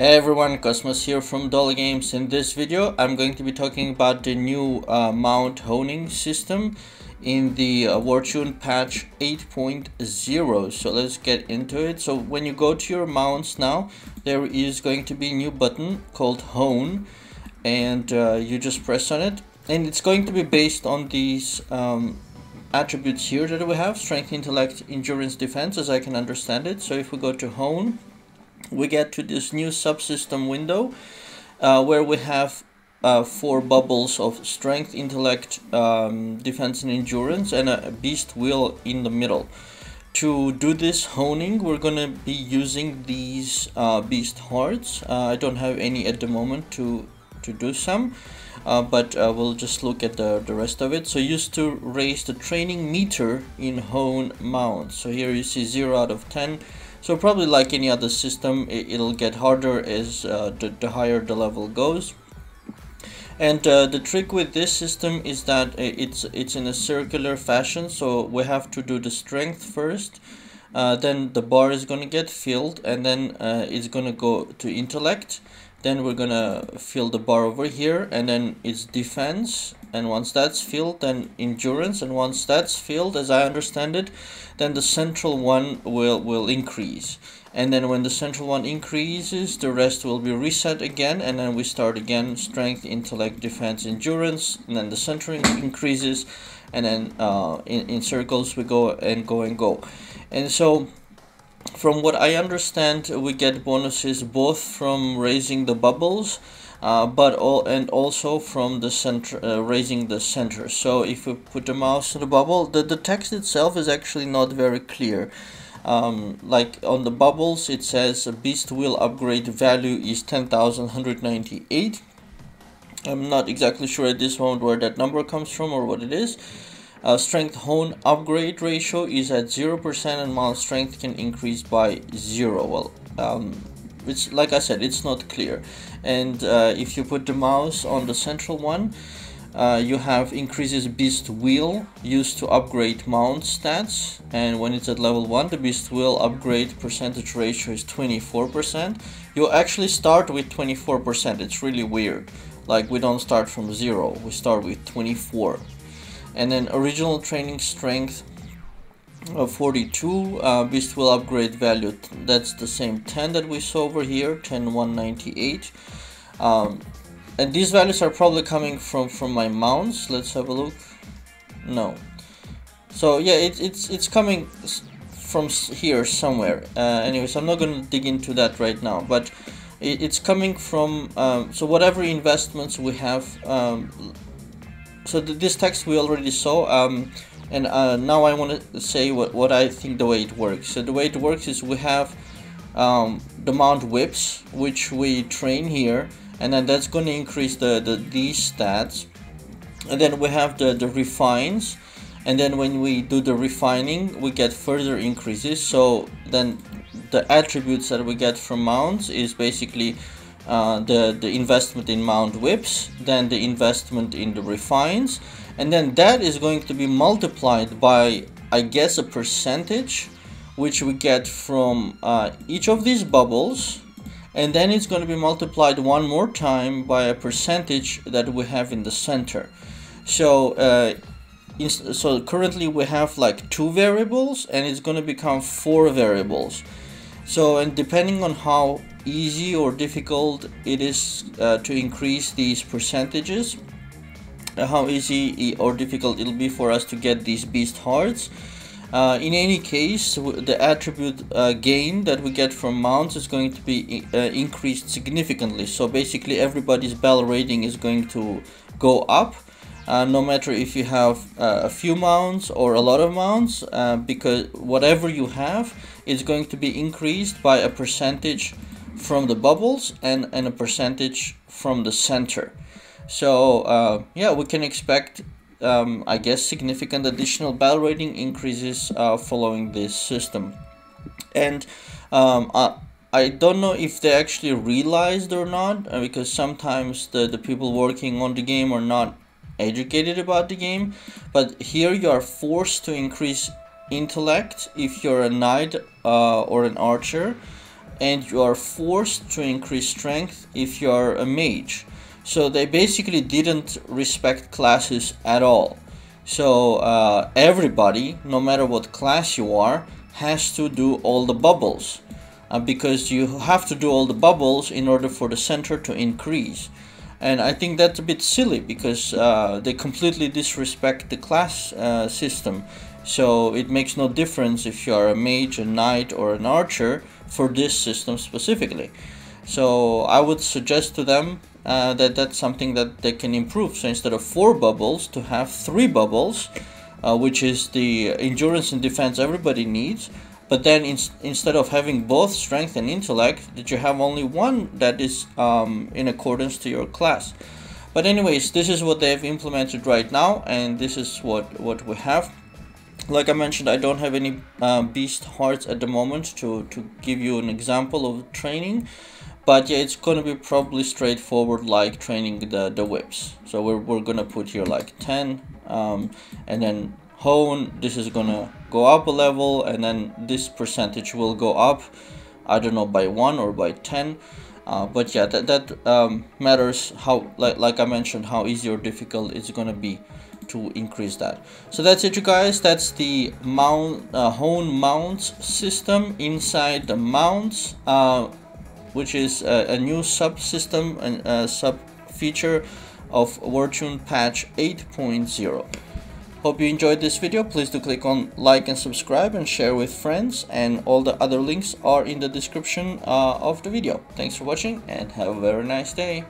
Hey everyone, Cosmos here from Dollar Games. In this video, I'm going to be talking about the new mount honing system in the Wartune patch 8.0. So let's get into it. So when you go to your mounts now, there is going to be a new button called Hone, and you just press on it, and it's going to be based on these attributes here that we have: strength, intellect, endurance, defense, as I can understand it. So if we go to Hone, we get to this new subsystem window where we have 4 bubbles of strength, intellect, defense and endurance, and a beast wheel in the middle. To do this honing, we're gonna be using these beast hearts. I don't have any at the moment to do some, but we'll just look at the rest of it. So used to raise the training meter in hone mount. So here you see 0 out of 10. So probably like any other system, it'll get harder as the higher the level goes. And the trick with this system is that it's in a circular fashion. So we have to do the strength first, then the bar is going to get filled, and then it's going to go to intellect. Then we're gonna fill the bar over here, and then it's defense, and once that's filled, then endurance, and once that's filled, as I understand it, then the central one will increase. And then when the central one increases, the rest will be reset again, and then we start again: strength, intellect, defense, endurance, and then the centering increases, and then in circles we go and go and go. And so from what I understand, we get bonuses both from raising the bubbles, and also from the center, raising the center. So if we put the mouse to the bubble, the text itself is actually not very clear. Like on the bubbles, it says a beast wheel upgrade value is 10,198. I'm not exactly sure at this moment where that number comes from or what it is. Strength hone upgrade ratio is at 0%, and mount strength can increase by 0. Well, it's like I said, it's not clear. And if you put the mouse on the central one, you have increases beast wheel used to upgrade mount stats, and when it's at level 1, the beast wheel upgrade percentage ratio is 24%. You actually start with 24%. It's really weird. Like, we don't start from 0, we start with 24. And then original training strength of 42, beast will upgrade value, that's the same 10 that we saw over here, 10,198. And these values are probably coming from my mounts. Let's have a look. No. So yeah, it's coming from here somewhere. Anyways, I'm not going to dig into that right now, but it's coming from so whatever investments we have. So this text we already saw, and now I want to say what I think the way it works. So the way it works is we have the mount whips, which we train here, and then that's going to increase these stats. And then we have the refines, and then when we do the refining, we get further increases. So then the attributes that we get from mounts is basically the investment in mount whips, then the investment in the refines, and then that is going to be multiplied by, I guess, a percentage which we get from each of these bubbles, and then it's going to be multiplied one more time by a percentage that we have in the center. So so currently we have like 2 variables, and it's going to become 4 variables. So, and depending on how easy or difficult it is to increase these percentages, how easy or difficult it'll be for us to get these beast hearts. In any case, the attribute gain that we get from mounts is going to be increased significantly. So basically everybody's bell rating is going to go up, no matter if you have a few mounts or a lot of mounts, because whatever you have is going to be increased by a percentage from the bubbles and a percentage from the center. So yeah, we can expect I guess significant additional bell rating increases following this system. And I don't know if they actually realized or not, because sometimes the people working on the game are not educated about the game, but here you are forced to increase intellect if you're a knight or an archer, and you are forced to increase strength if you are a mage. So they basically didn't respect classes at all. So everybody, no matter what class you are, has to do all the bubbles, because you have to do all the bubbles in order for the center to increase. And I think that's a bit silly, because they completely disrespect the class system. So it makes no difference if you are a mage, a knight, or an archer for this system specifically. So I would suggest to them that that's something that they can improve. So instead of 4 bubbles, to have 3 bubbles, which is the endurance and defense everybody needs. But then instead of having both strength and intellect, that you have only one that is in accordance to your class. But anyways, this is what they have implemented right now, and this is what we have. Like I mentioned, I don't have any beast hearts at the moment to give you an example of training. But yeah, it's gonna be probably straightforward, like training the whips. So we're gonna put here like 10, and then hone, this is gonna go up a level, and then this percentage will go up, I don't know, by 1 or by 10. But yeah, that matters how, like I mentioned, how easy or difficult it's gonna be to increase that. So that's it, you guys. That's the hone mounts system inside the mounts, which is a new subsystem and a sub feature of Wartune patch 8.0. Hope you enjoyed this video. Please do click on like and subscribe and share with friends, and all the other links are in the description of the video. Thanks for watching and have a very nice day.